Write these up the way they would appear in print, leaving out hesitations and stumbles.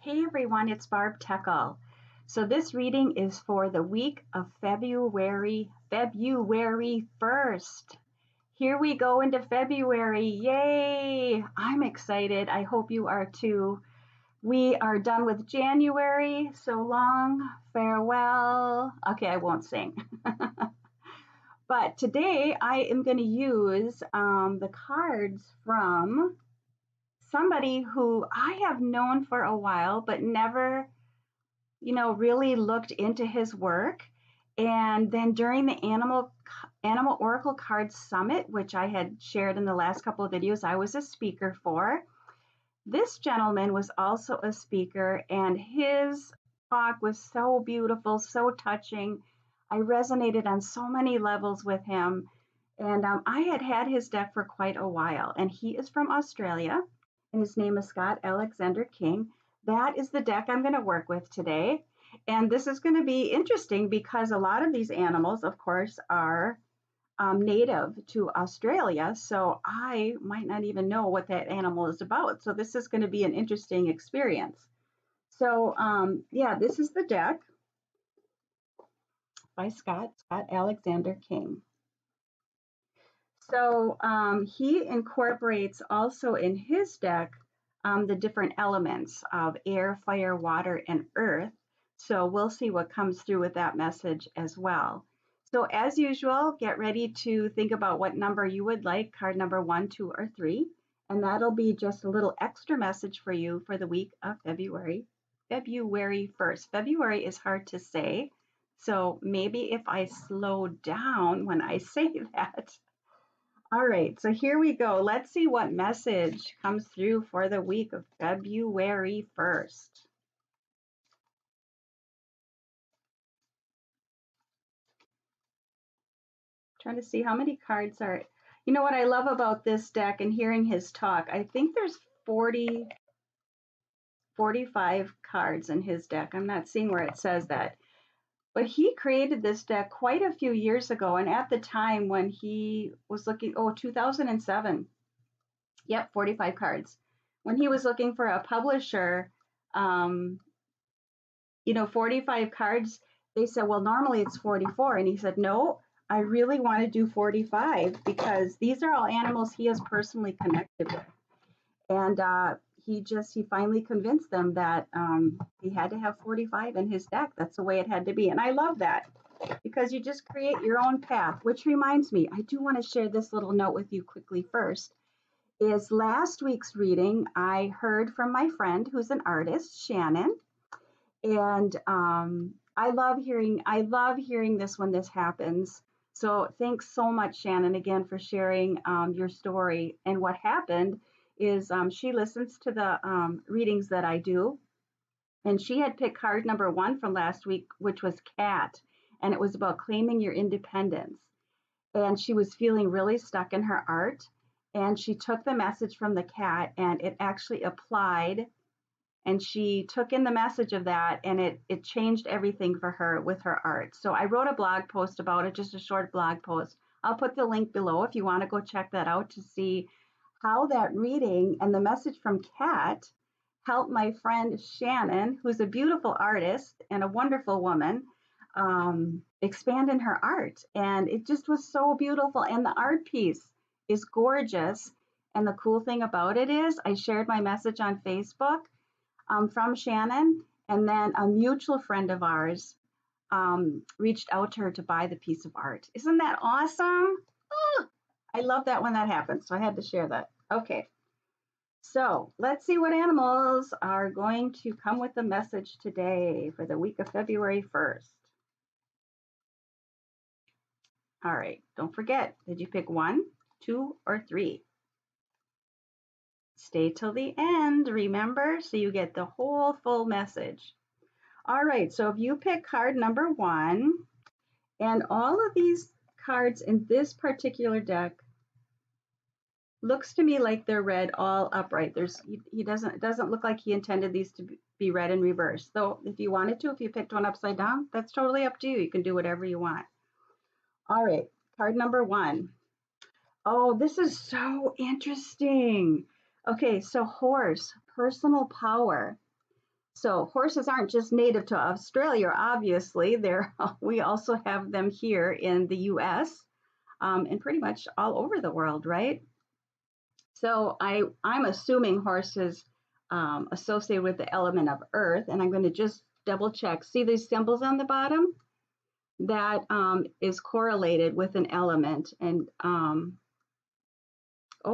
Hey everyone, it's Barb Teckle. So this reading is for the week of February 1st. Here we go into February. Yay! I'm excited. I hope you are too. We are done with January. So long. Farewell. Okay, I won't sing. But today I am going to use the cards from somebody who I have known for a while, but never, really looked into his work. And then during the Animal Oracle Cards Summit, which I had shared in the last couple of videos, I was a speaker for. This gentleman was also a speaker, and his talk was so beautiful, so touching. I resonated on so many levels with him. And I had his deck for quite a while, and he is from Australia, and his name is Scott Alexander King. That is the deck I'm going to work with today. And this is going to be interesting because a lot of these animals, of course, are native to Australia. So I might not even know what that animal is about. So this is going to be an interesting experience. So yeah, this is the deck by Scott Alexander King. So he incorporates also in his deck the different elements of air, fire, water, and earth. So we'll see what comes through with that message as well. So as usual, get ready to think about what number you would like, card number 1, 2, or 3. And that'll be just a little extra message for you for the week of February 1st. February is hard to say. So maybe if I slow down when I say that. All right, so here we go. Let's see what message comes through for the week of February 1st. Trying to see how many cards are. You know what I love about this deck and hearing his talk? I think there's 45 cards in his deck. I'm not seeing where it says that. But he created this deck quite a few years ago, and at the time when he was looking, 2007. Yep, 45 cards. When he was looking for a publisher, 45 cards, they said, well, normally it's 44. And he said, no, I really want to do 45 because these are all animals he has personally connected with. And he finally convinced them that he had to have 45 in his deck. That's the way it had to be. And I love that because you just create your own path, which reminds me, I do want to share this little note with you quickly first. Is last week's reading, I heard from my friend who's an artist, Shannon, and I love hearing this when this happens. So thanks so much, Shannon, again for sharing your story. And what happened is she listens to the readings that I do, and she had picked card number 1 from last week, which was Cat, and it was about claiming your independence. And she was feeling really stuck in her art. And she took the message from the cat and it actually applied. And she took in the message of that and it changed everything for her with her art. So I wrote a blog post about it, just a short blog post. I'll put the link below if you want to go check that out to see how that reading and the message from Kat helped my friend Shannon, who's a beautiful artist and a wonderful woman, expand in her art. And it just was so beautiful. And the art piece is gorgeous. And the cool thing about it is I shared my message on Facebook from Shannon, and then a mutual friend of ours reached out to her to buy the piece of art. Isn't that awesome? Oh, I love that when that happens. So I had to share that. Okay. So let's see what animals are going to come with the message today for the week of February 1st. All right. Don't forget, did you pick 1, 2, or 3? Stay till the end, remember, so you get the whole full message. All right, so if you pick card number 1, and all of these cards in this particular deck looks to me like they're read all upright. It doesn't look like he intended these to be read in reverse. So if you wanted to, if you picked one upside down, that's totally up to you. You can do whatever you want. All right, card number 1. Oh, this is so interesting. Okay, so horse, personal power. So horses aren't just native to Australia, obviously. We also have them here in the U.S. And pretty much all over the world, right? So I'm assuming horses associated with the element of earth, and I'm going to just double check. See these symbols on the bottom? That is correlated with an element. And oh,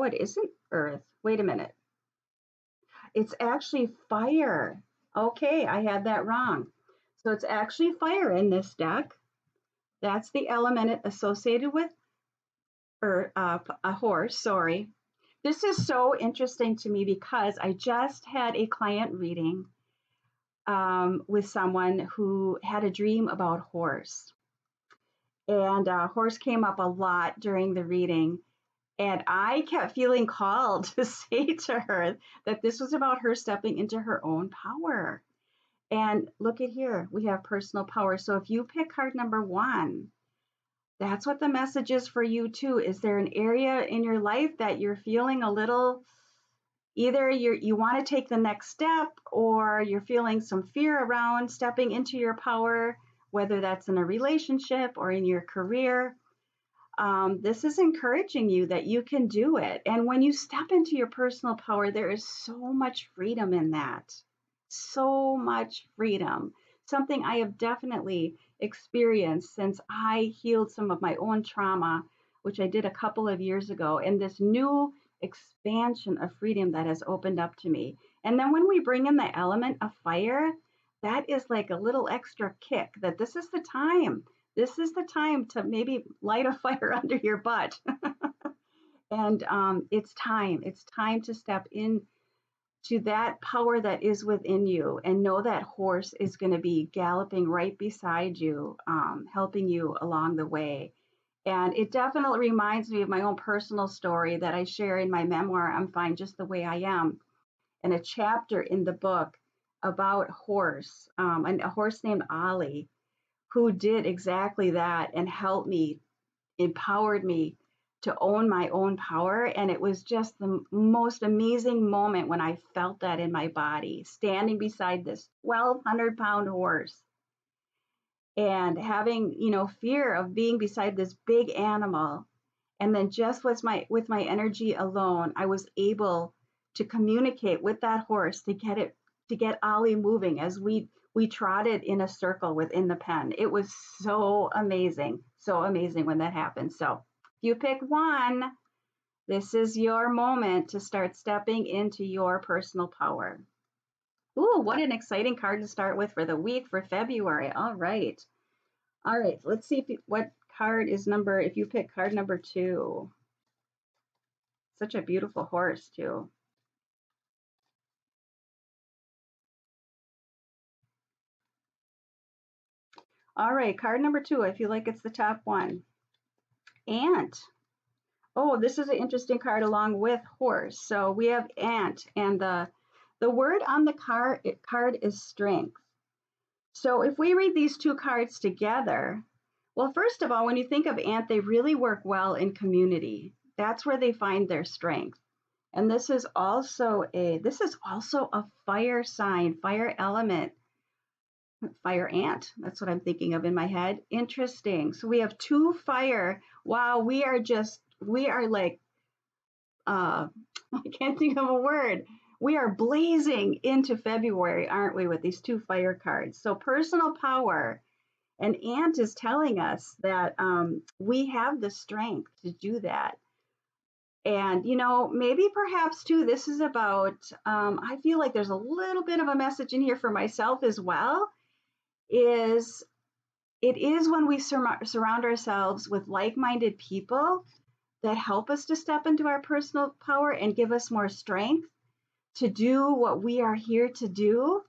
it isn't earth. Wait a minute. It's actually fire. Okay, I had that wrong. So it's actually fire in this deck. That's the element associated with a horse, sorry. This is so interesting to me because I just had a client reading with someone who had a dream about horse. And horse came up a lot during the reading. And I kept feeling called to say to her that this was about her stepping into her own power. And look at here, we have personal power. So if you pick card number 1, that's what the message is for you too. Is there an area in your life that you're feeling a little, either you want to take the next step, or you're feeling some fear around stepping into your power, whether that's in a relationship or in your career? This is encouraging you that you can do it. And when you step into your personal power, there is so much freedom in that. So much freedom. Something I have definitely experienced since I healed some of my own trauma, which I did a couple of years ago, and this new expansion of freedom that has opened up to me. And then when we bring in the element of fire, that is like a little extra kick that this is the time. This is the time to maybe light a fire under your butt. And it's time. It's time to step in to that power that is within you, and know that horse is going to be galloping right beside you, helping you along the way. And it definitely reminds me of my own personal story that I share in my memoir, I'm Fine Just the Way I Am, and a chapter in the book about horse, and a horse named Ollie, who did exactly that and helped me, empowered me to own my own power. And it was just the most amazing moment when I felt that in my body, standing beside this 1,200-pound horse and having, fear of being beside this big animal. And then just with my energy alone, I was able to communicate with that horse to get Ollie moving as we trotted in a circle within the pen. It was so amazing when that happened. So if you pick 1, this is your moment to start stepping into your personal power. Ooh, what an exciting card to start with for the week for February. All right. Let's see what card is if you pick card number 2. Such a beautiful horse, too. All right, card number 2. I feel like it's the top one. Ant. Oh, this is an interesting card along with horse. So we have ant, and the word on the card is strength. So if we read these two cards together, well, first of all, when you think of ant, they really work well in community. That's where they find their strength. And this is also a fire sign, fire element, fire ant. That's what I'm thinking of in my head. Interesting. So we have 2 fire. Wow, we are like, I can't think of a word. We are blazing into February, aren't we, with these 2 fire cards? So personal power. And ant is telling us that we have the strength to do that. And, maybe perhaps too, this is about, I feel like there's a little bit of a message in here for myself as well, is it is when we surround ourselves with like-minded people that help us to step into our personal power and give us more strength to do what we are here to do.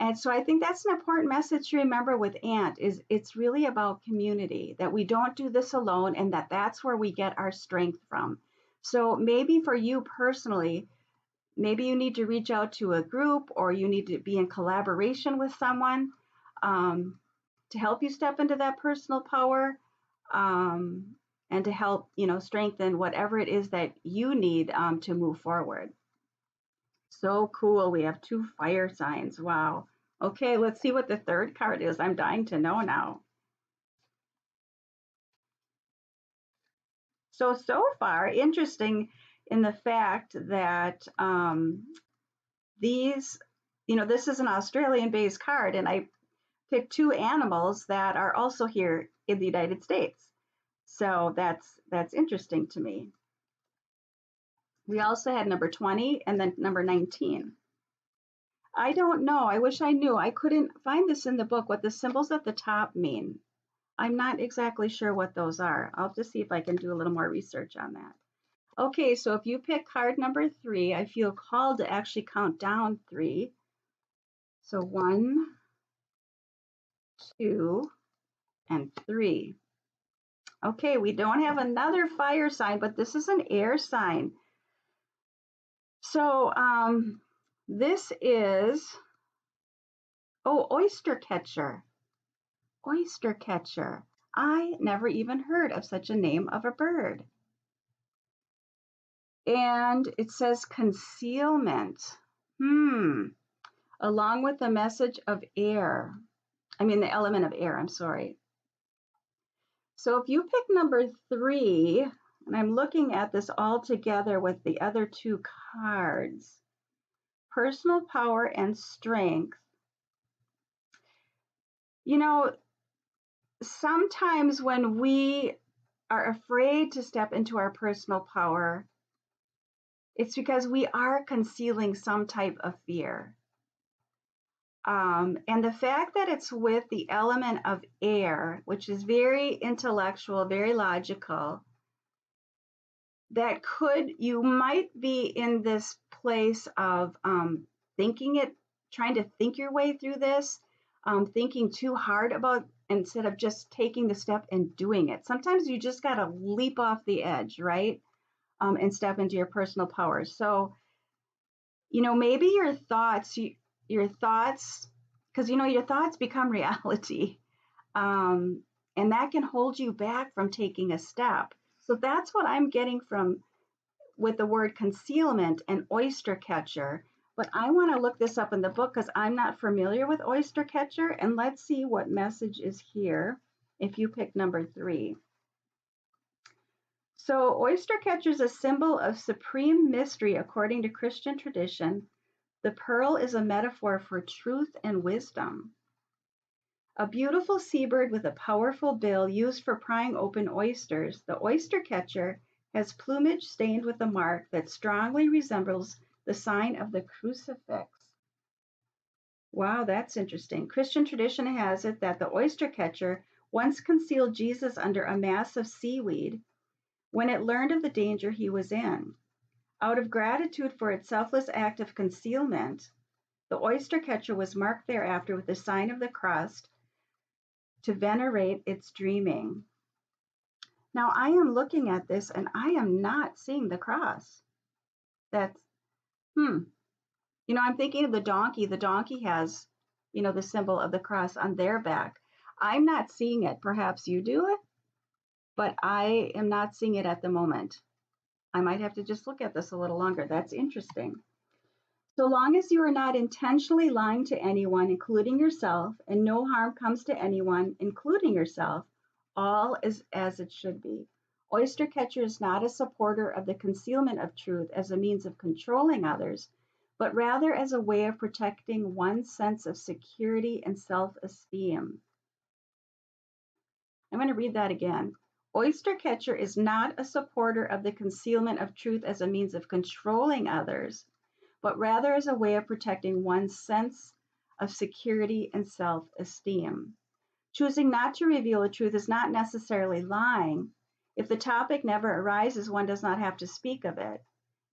And so I think that's an important message to remember with ant, is it's really about community, that we don't do this alone, and that's where we get our strength from. So maybe for you personally, maybe you need to reach out to a group, or you need to be in collaboration with someone to help you step into that personal power, and to help, strengthen whatever it is that you need to move forward. So cool. We have 2 fire signs. Wow. Okay, let's see what the third card is. I'm dying to know now. So far, interesting in the fact that these, this is an Australian-based card, and I picked 2 animals that are also here in the United States. So that's interesting to me. We also had number 20 and then number 19. I don't know. I wish I knew. I couldn't find this in the book what the symbols at the top mean. I'm not exactly sure what those are. I'll just see if I can do a little more research on that. Okay, so if you pick card number 3, I feel called to actually count down 3. So 1, 2, and 3. Okay, we don't have another fire sign, but this is an air sign. So this is, oyster catcher. Oyster catcher. I never even heard of such a name of a bird. And it says concealment. Along with the message of air. The element of air, I'm sorry. So if you pick number 3, and I'm looking at this all together with the other 2 cards, personal power and strength. Sometimes when we are afraid to step into our personal power, it's because we are concealing some type of fear. And the fact that it's with the element of air, which is very intellectual, very logical, you might be in this place of trying to think your way through this, thinking too hard about, instead of just taking the step and doing it. Sometimes you just got to leap off the edge, right? And step into your personal power. So, maybe your thoughts, because, your thoughts become reality. And that can hold you back from taking a step. So that's what I'm getting from with the word concealment and oyster catcher. But I want to look this up in the book because I'm not familiar with oyster catcher. And let's see what message is here if you pick number 3. So oyster catcher is a symbol of supreme mystery according to Christian tradition. The pearl is a metaphor for truth and wisdom. A beautiful seabird with a powerful bill used for prying open oysters, the oyster catcher has plumage stained with a mark that strongly resembles the sign of the crucifix. Wow, that's interesting. Christian tradition has it that the oyster catcher once concealed Jesus under a mass of seaweed when it learned of the danger he was in. Out of gratitude for its selfless act of concealment, the oyster catcher was marked thereafter with the sign of the cross to venerate its dreaming. Now I am looking at this and I am not seeing the cross. That's, I'm thinking of the donkey. The donkey has, the symbol of the cross on their back. I'm not seeing it. Perhaps you do it, but I am not seeing it at the moment. I might have to just look at this a little longer. That's interesting. So long as you are not intentionally lying to anyone, including yourself, and no harm comes to anyone, including yourself, all is as it should be. Oyster catcher is not a supporter of the concealment of truth as a means of controlling others, but rather as a way of protecting one's sense of security and self-esteem. I'm going to read that again. Oyster catcher is not a supporter of the concealment of truth as a means of controlling others, but rather as a way of protecting one's sense of security and self-esteem. Choosing not to reveal the truth is not necessarily lying. If the topic never arises, one does not have to speak of it.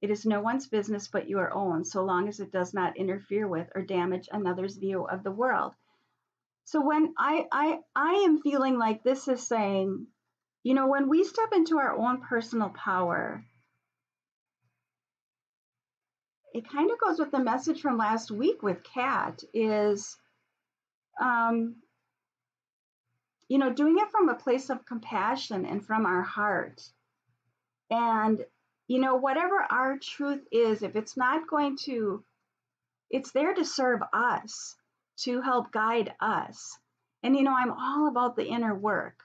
It is no one's business but your own, so long as it does not interfere with or damage another's view of the world. So when I am feeling like this is saying, when we step into our own personal power, it kind of goes with the message from last week with Kat is, doing it from a place of compassion and from our heart. And whatever our truth is, if it's not going to, it's there to serve us, to help guide us. And, I'm all about the inner work.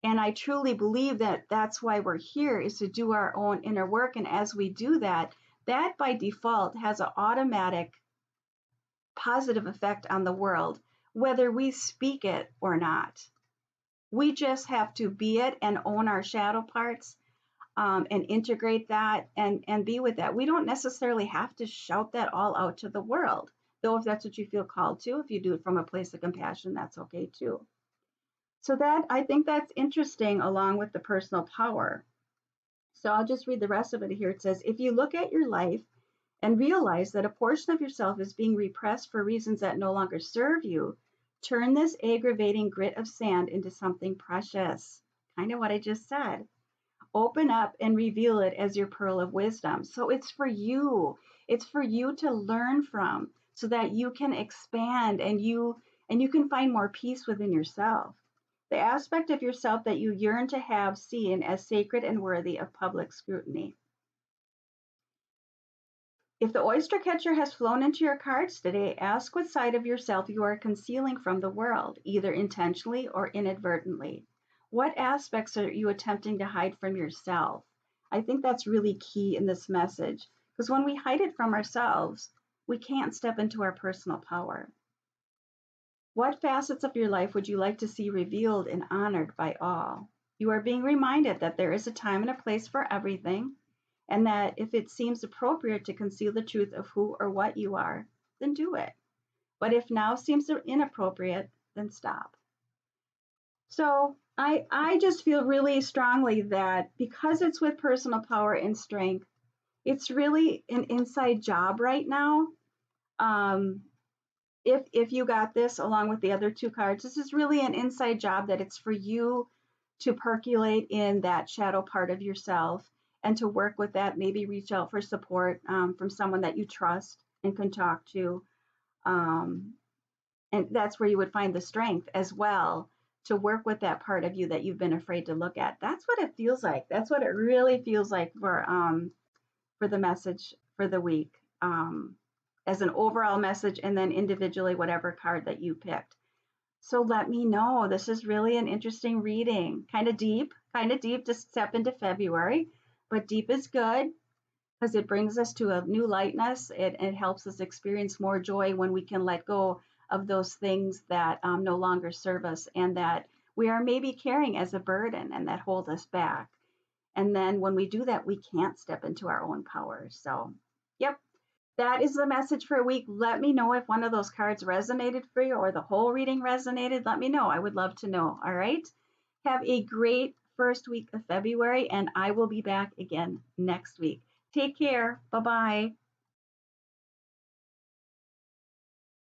And I truly believe that that's why we're here, is to do our own inner work. And as we do that, that by default has an automatic positive effect on the world, whether we speak it or not. We just have to be it and own our shadow parts, and integrate that and be with that. We don't necessarily have to shout that all out to the world, though if that's what you feel called to, if you do it from a place of compassion, that's okay too. So that, I think that's interesting, along with the personal power. So I'll just read the rest of it here. It says, if you look at your life and realize that a portion of yourself is being repressed for reasons that no longer serve you, turn this aggravating grit of sand into something precious. Kind of what I just said. Open up and reveal it as your pearl of wisdom. So it's for you. It's for you to learn from, so that you can expand and you can find more peace within yourself. The aspect of yourself that you yearn to have seen as sacred and worthy of public scrutiny. If the oyster catcher has flown into your cards today, ask what side of yourself you are concealing from the world, either intentionally or inadvertently. What aspects are you attempting to hide from yourself? I think that's really key in this message, because when we hide it from ourselves, we can't step into our personal power. What facets of your life would you like to see revealed and honored by all? You are being reminded that there is a time and a place for everything, and that if it seems appropriate to conceal the truth of who or what you are, then do it. But if now seems inappropriate, then stop. So I just feel really strongly that because it's with personal power and strength, it's really an inside job right now. Um, if you got this along with the other two cards, this is really an inside job, that it's for you to percolate in that shadow part of yourself and to work with that. Maybe reach out for support, from someone that you trust and can talk to. Um, and that's where you would find the strength as well to work with that part of you that you've been afraid to look at. That's what it feels like. That's what it really feels like for the message for the week, as an overall message, and then individually whatever card that you picked. So let me know. This is really an interesting reading. Kind of deep to step into February, but deep is good because it brings us to a new lightness. It helps us experience more joy when we can let go of those things that no longer serve us, and that we are maybe carrying as a burden and that hold us back. And then when we do that, we can't step into our own power. So, yep, that is the message for a week. Let me know if one of those cards resonated for you or the whole reading resonated. Let me know. I would love to know. All right. Have a great first week of February, and I will be back again next week. Take care. Bye bye.